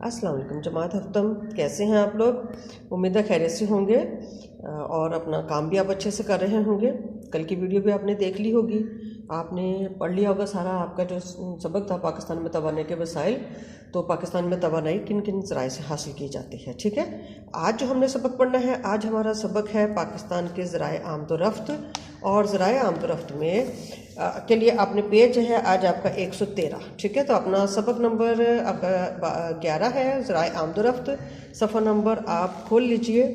अस्सलाम वालेकुम जमात हफ्तम, कैसे हैं आप लोग? उम्मीद है खैरियत से होंगे और अपना काम भी आप अच्छे से कर रहे होंगे। कल की वीडियो भी आपने देख ली होगी, आपने पढ़ लिया होगा सारा आपका जो सबक था पाकिस्तान में तवानाई के वसाइल। तो पाकिस्तान में तवानाई किन किन ज़राए से हासिल की जाती है, ठीक है। आज जो हमने सबक पढ़ना है, आज हमारा सबक है पाकिस्तान के ज़राए आमदोरफ्त। और ज़राए आमदोरफ्त में के लिए आपने पेज है आज आपका 113, ठीक है। तो अपना सबक नंबर आपका 11 है, ज़राए आमदोरफ्त। सफ़ा नंबर आप खोल लीजिए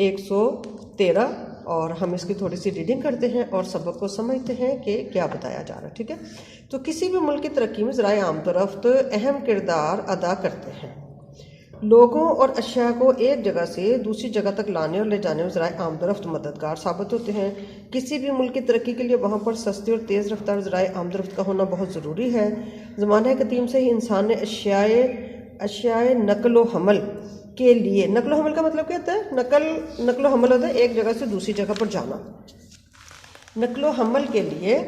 113 और हम इसकी थोड़ी सी रीडिंग करते हैं और सबक को समझते हैं कि क्या बताया जा रहा है, ठीक है। तो किसी भी मुल्क की तरक्की में ज़राए आमदोरफ्त अहम किरदार अदा करते हैं। लोगों और अशिया को एक जगह से दूसरी जगह तक लाने और ले जाने में ज़राए आमदोरफ्त मददगार साबित होते हैं। किसी भी मुल्क की तरक्की के लिए वहाँ पर सस्ती और तेज़ रफ्तार ज़राए आमदोरफ्त का होना बहुत ज़रूरी है। ज़माने कदीम से ही इंसान ने अशियाए नकलो हमल के लिए, नकलो हमल का मतलब क्या होता है? नकलो हमल होता है एक जगह से दूसरी जगह पर जाना। नकलो हमल के लिए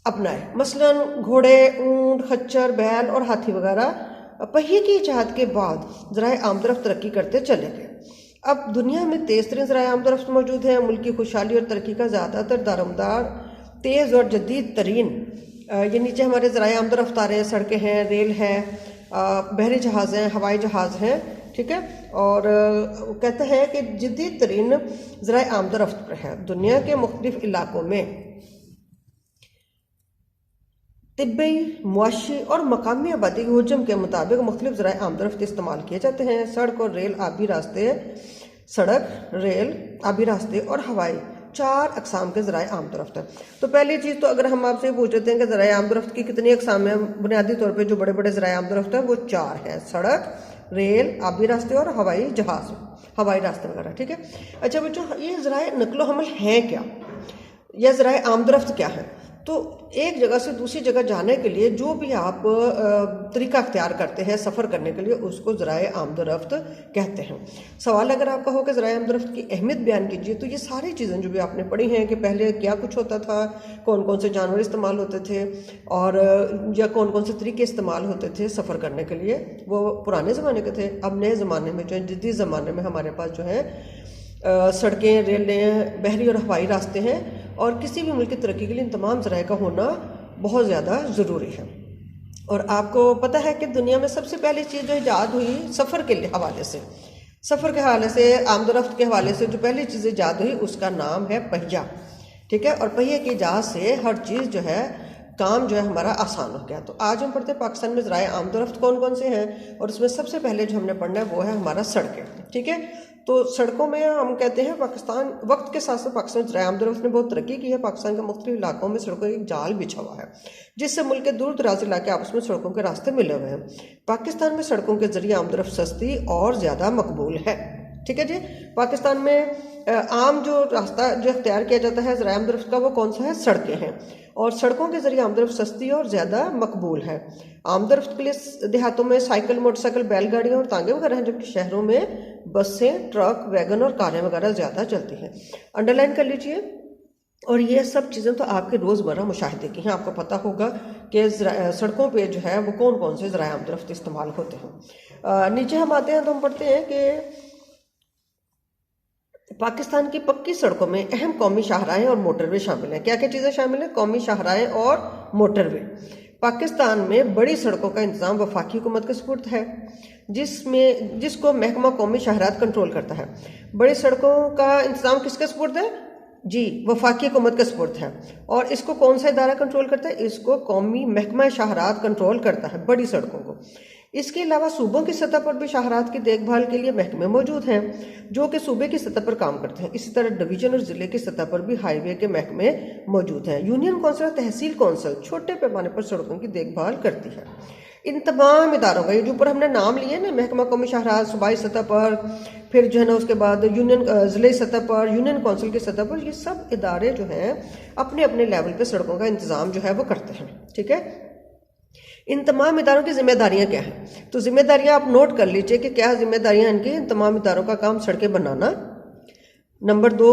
अपनाए, मसलन घोड़े, ऊंट, खच्चर, बैल और हाथी वगैरह पहिए की इजाद के बाद ज़राए आमदोरफ्त तरक्की करते चले गए। अब दुनिया में तेज़ तरीन ज़राए आमदोरफ्त मौजूद हैं। मुल्क की खुशहाली और तरक्की का ज़्यादातर दारोमदार तेज़ और जदीद तरीन, ये नीचे हमारे ज़राए आमदोरफ्त आ रहे हैं, सड़कें हैं, रेल है, बहरी जहाज़ हैं, हवाई जहाज़ हैं, ठीक है। और कहते हैं कि जदीद तरीन ज़राए आमदोरफ्त पर है। दुनिया के मुख्तलिफ इलाकों में तिब्बी, मुआशी और मकामी आबादी के हुजम के मुताबिक मुख्तलिफ ज़राए आमदोरफ्त इस्तेमाल किए जाते हैं। सड़क और रेल, आबी रास्ते, सड़क, रेल, आबी रास्ते और हवाई 4 अकसाम के ज़राए आमदोरफ्त हैं। तो पहली चीज़ तो अगर हम आपसे पूछ लेते हैं कि ज़राए आमदोरफ्त की कितनी अकसाम है, बुनियादी तौर पर जो बड़े बड़े ज़राए आमदोरफ्त हैं वो 4 हैं: सड़क, रेल, आबी रास्ते और हवाई जहाज़, हवाई रास्ते वगैरह, ठीक है। अच्छा बच्चों, ये ज़राए नकलो हमल हैं क्या, या ज़राए आमदोरफ्त क्या है? तो एक जगह से दूसरी जगह जाने के लिए जो भी आप तरीका अख्तियार करते हैं सफ़र करने के लिए, उसको ज़राए आमदोरफ्त कहते हैं। सवाल अगर आपका हो कि ज़राए आमदोरफ्त की अहमियत बयान कीजिए, तो ये सारी चीज़ें जो भी आपने पढ़ी हैं कि पहले क्या कुछ होता था, कौन कौन से जानवर इस्तेमाल होते थे और या कौन कौन से तरीके इस्तेमाल होते थे सफ़र करने के लिए, वो पुराने ज़माने के थे। अब नए ज़माने में जो है, जदीद ज़माने में हमारे पास जो है सड़कें, रेलें, बहरी और हवाई रास्ते हैं। और किसी भी मुल्क की तरक्की के लिए इन तमाम ज़राए का होना बहुत ज़्यादा ज़रूरी है। और आपको पता है कि दुनिया में सबसे पहली चीज़ जो ईजाद हुई सफ़र के हवाले से, सफ़र के हवाले से, आमदोरफ्त के हवाले से जो पहली चीज़ ईजाद हुई उसका नाम है पहिया, ठीक है। और पहिए की इजाज़त से हर चीज़ जो है, काम जो है हमारा आसान हो गया। तो आज हम पढ़ते हैं पाकिस्तान में ज़राए आमदोरफ्त कौन कौन से हैं, और उसमें सबसे पहले जो हमने पढ़ना है वो है हमारा सड़कें, ठीक है। तो सड़कों में हम कहते हैं पाकिस्तान वक्त के साथ साथ पाकिस्तान ज़राए आमदोरफ्त ने बहुत तरक्की की है। पाकिस्तान के मुख्तलिफ इलाकों में सड़कों का एक जाल बिछा हुआ है, जिससे मुल्क के दूर दराज इलाके आपस में सड़कों के रास्ते मिले हुए हैं। पाकिस्तान में सड़कों के जरिए आमदोरफ्त सस्ती और ज़्यादा मकबूल है, ठीक है जी। पाकिस्तान में आम जो रास्ता जो इख्तियार किया जाता है ज़राए आमदोरफ्त का, वो कौन सा है? सड़कें हैं। और सड़कों के जरिए आमदोरफ्त सस्ती और ज़्यादा मकबूल है। आमदोरफ्त के लिए देहातों में साइकिल, मोटरसाइकिल, बैलगाड़ियाँ और तांगे वगैरह हैं, जबकि शहरों में बसें, ट्रक, वैगन और कारें वगैरह ज़्यादा चलती हैं। अंडरलाइन कर लीजिए। और ये सब चीज़ें तो आपके रोज़मर्रा मुशाहिदे की हैं। आपको पता होगा कि सड़कों पे जो है वो कौन कौन से ज़राए आमदोरफ्त इस्तेमाल होते हैं। नीचे हम आते हैं तो हम पढ़ते हैं कि पाकिस्तान की पक्की सड़कों में अहम कौमी शाहराहें और मोटरवे शामिल हैं। क्या क्या चीज़ें शामिल हैं? कौमी शाहराहें और मोटरवे। पाकिस्तान में बड़ी सड़कों का इंतजाम वफाकी हुकूमत के सुपुर्द है, जिसको महकमा कौमी शाहरात कंट्रोल करता है। बड़ी सड़कों का इंतजाम किसके सुपुर्द है? जी, वफाकी हुकूमत के सुपुर्द है। और इसको कौन सा इदारा कंट्रोल करता है? इसको कौमी महकमा शाहरात कंट्रोल करता है, बड़ी सड़कों को। इसके अलावा सूबों की सतह पर भी शाहरात की देखभाल के लिए महकमे मौजूद हैं, जो कि सूबे की सतह पर काम करते हैं। इसी तरह डिवीजन और ज़िले की सतह पर भी हाईवे के महकमे मौजूद हैं। यूनियन कौंसिल और तहसील कौंसिल छोटे पैमाने पर सड़कों की देखभाल करती है। इन तमाम इदारों का, ये जो ऊपर हमने नाम लिए ना, महकमा कौमी शाहरात सूबाई सतह पर, फिर जो है ना उसके बाद यूनियन ज़िले सतह पर, यूनियन कौंसिल की सतह पर, ये सब इदारे जो हैं अपने अपने लेवल पे सड़कों का इंतज़ाम जो है वो करते हैं, ठीक है। इन तमाम इदारों की जिम्मेदारियां क्या हैं? तो जिम्मेदारियां आप नोट कर लीजिए कि क्या जिम्मेदारियां इनकी। इन तमाम इदारों का काम सड़कें बनाना, नंबर 2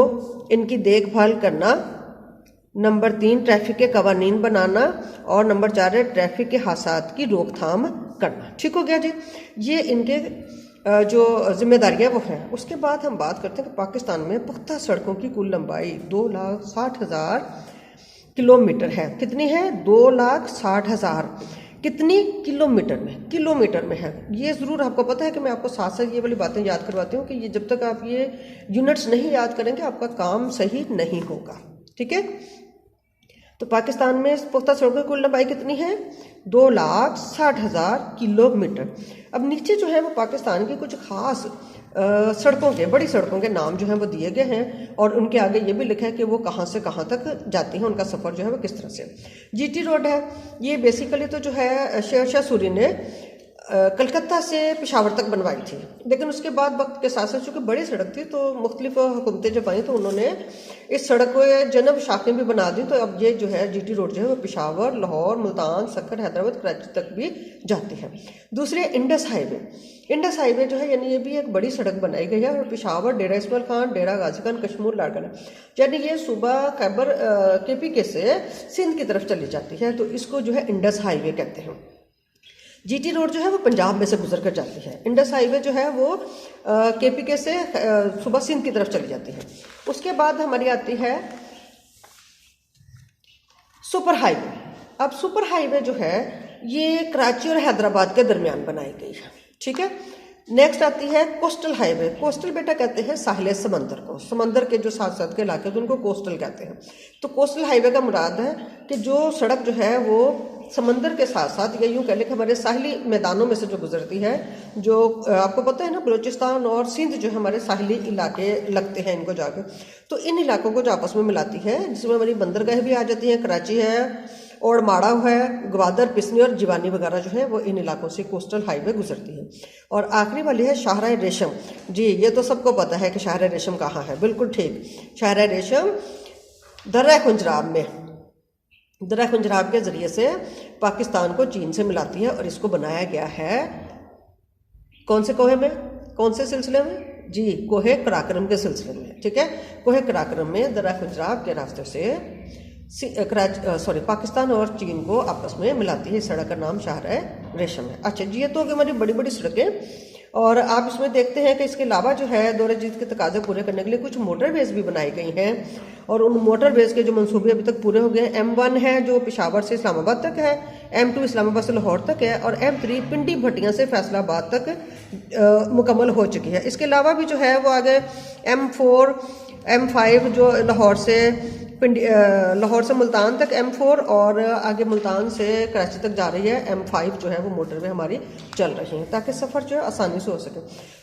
इनकी देखभाल करना, नंबर 3 ट्रैफिक के कवानीन बनाना, और नंबर 4 है ट्रैफिक के हादसात की रोकथाम करना। ठीक हो गया जी, ये इनके जो जिम्मेदारियां वो हैं। उसके बाद हम बात करते हैं कि पाकिस्तान में पुख्ता सड़कों की कुल लंबाई 2,60,000 किलोमीटर है। कितनी है? 2,60,000। कितनी? किलोमीटर में, किलोमीटर में है। ये ज़रूर आपको पता है कि मैं आपको साथ साथ ये वाली बातें याद करवाती हूँ कि ये जब तक आप ये यूनिट्स नहीं याद करेंगे आपका काम सही नहीं होगा। ठीक है, तो पाकिस्तान में पुख्ता सड़कों की कुल लंबाई कितनी है? 2,60,000 किलोमीटर। अब नीचे जो है वो पाकिस्तान की कुछ खास सड़कों के, बड़ी सड़कों के नाम जो हैं वो दिए गए हैं, और उनके आगे ये भी लिखा है कि वो कहाँ से कहाँ तक जाती हैं, उनका सफ़र जो है वो किस तरह से। जीटी रोड है, ये बेसिकली तो जो है शेर शाह सूरी ने कलकत्ता से पेशावर तक बनवाई थी, लेकिन उसके बाद वक्त के साथ साथ चूँकि बड़ी सड़क थी तो मुख्तलिफ हुकूमतें जब आई तो उन्होंने इस सड़क को जनब शाखें भी बना दी। तो अब ये जो है जीटी रोड जो है वो पेशावर, लाहौर, मुल्तान, सक्कर, हैदराबाद, कराची तक भी जाती है। दूसरे इंडस हाईवे, इंडस हाईवे जो है यानी ये भी एक बड़ी सड़क बनाई गई है, और पेशावर, डेरा इस्माइल खान, डेरा गाजी खान, कश्मीर, लाड़काना, यानी ये सूबा खैबर KPK से सिंध की तरफ चली जाती है, तो इसको जो है इंडस हाईवे कहते हैं। जीटी रोड जो है वो पंजाब में से गुजर कर जाती है। इंडस हाईवे जो है वो KPK से सुबह सिंध की तरफ चली जाती है। उसके बाद हमारी आती है सुपर हाईवे। अब सुपर हाईवे जो है ये कराची और हैदराबाद के दरमियान बनाई गई है। ठीक है, नेक्स्ट आती है कोस्टल हाईवे। कोस्टल बेटा कहते हैं साहिल समंदर को, समंदर के जो साथ साथ के इलाके हैं उनको कोस्टल कहते हैं। तो कोस्टल हाईवे का मुराद है कि जो सड़क जो है वो समंदर के साथ साथ, या यूँ कह लें कि हमारे साहिली मैदानों में से जो गुजरती है, जो आपको पता है ना बलूचिस्तान और सिंध जो हमारे साहिली इलाके लगते हैं इनको जाके, तो इन इलाकों को जो आपस में मिलाती है, जिसमें हमारी बंदरगाह भी आ जाती हैं, कराची है और माड़ा है, ग्वादर, पिसनी और जिवानी वगैरह जो है वो इन इलाकों से कोस्टल हाईवे गुजरती है। और आखिरी वाली है शाहराह रेशम। जी, ये तो सबको पता है कि शाहराह रेशम कहाँ है, बिल्कुल ठीक। शाहराह रेशम दर्रा खुंजराब में, दर्रा खुंजराब के ज़रिए से पाकिस्तान को चीन से मिलाती है, और इसको बनाया गया है कौन से कोहे में, कौन से सिलसिले में? जी, कोहे कराक्रम के सिलसिले में। ठीक है, कोहे कराक्रम में दर्रा खुंजराब के रास्ते से पाकिस्तान और चीन को आपस में मिलाती है। इस सड़क का नाम शाहराह रेशम है। अच्छा जी, ये तो होगी हमारी बड़ी बड़ी सड़कें, और आप इसमें देखते हैं कि इसके अलावा जो है दौरे जीत के तकाजे पूरे करने के लिए कुछ मोटरवेज भी बनाई गई हैं, और उन मोटरवेज के जो मंसूबे अभी तक पूरे हो गए हैं। M1 है जो पेशावर से इस्लामाबाद तक है, M2 इस्लामाबाद से लाहौर तक है, और M3 पिंडी भट्टियां से फैसलाबाद तक मुकम्मल हो चुकी है। इसके अलावा भी जो है वो आगे M4, M5 जो लाहौर से मुल्तान तक M4, और आगे मुल्तान से कराची तक जा रही है M5 जो है वो मोटरवे हमारी चल रही है, ताकि सफ़र जो है आसानी से हो सके।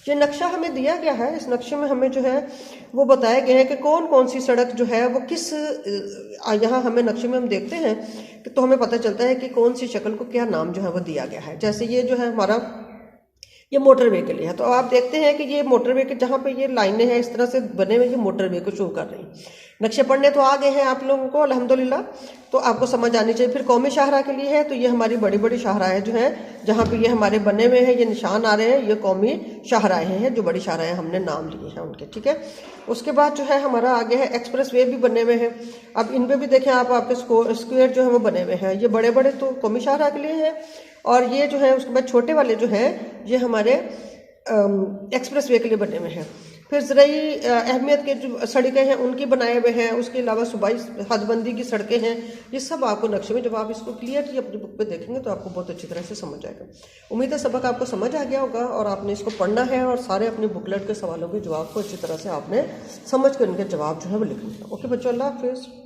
ये नक्शा हमें दिया गया है, इस नक्शे में हमें जो है वो बताया गया है कि कौन कौन सी सड़क जो है वो किस, यहाँ हमें नक्शे में हम देखते हैं कि तो हमें पता चलता है कि कौन सी शक्ल को क्या नाम जो है वो दिया गया है। जैसे ये जो है हमारा ये मोटरवे के लिए है, तो आप देखते हैं कि ये मोटरवे के जहाँ पे ये लाइनें हैं इस तरह से बने हुए, ये मोटरवे को शो कर रही हैं। नक्शे पढ़ने तो आ गए हैं आप लोगों को अल्हम्दुलिल्लाह, तो आपको समझ आनी चाहिए। फिर कौमी शाहराह के लिए है, तो ये हमारी बड़ी बड़ी शाहराहें जो हैं जहाँ पे ये हमारे बने हुए हैं, ये निशान आ रहे हैं, ये कौमी शाहराहें हैं, जो बड़ी शाहराहें हमने नाम लिए हैं उनके। ठीक है, उसके बाद जो है हमारा आगे है एक्सप्रेस वे भी बने हुए हैं। अब इन पर भी देखें आप, आपके स्क्वायर जो है वो बने हुए हैं, ये बड़े बड़े तो कौमी शाहराह के लिए हैं, और ये जो है उसके बाद छोटे वाले जो हैं ये हमारे एक्सप्रेस वे के लिए बने हुए हैं। फिर ज़राई अहमियत के जो सड़कें हैं उनकी बनाए हुए हैं, उसके अलावा सूबाई हदबंदी की सड़कें हैं, ये सब आपको नक्शे में, जब आप इसको क्लियरली अपनी बुक पे देखेंगे तो आपको बहुत अच्छी तरह से समझ आएगा। उम्मीद है सबक आपको समझ आ गया होगा, और आपने इसको पढ़ना है और सारे अपने बुकलेट के सवालों के जवाब को अच्छी तरह से आपने समझ कर उनके जवाब जो है वो लिखने हैं। ओके बच्चों, अल्लाह हाफिज़।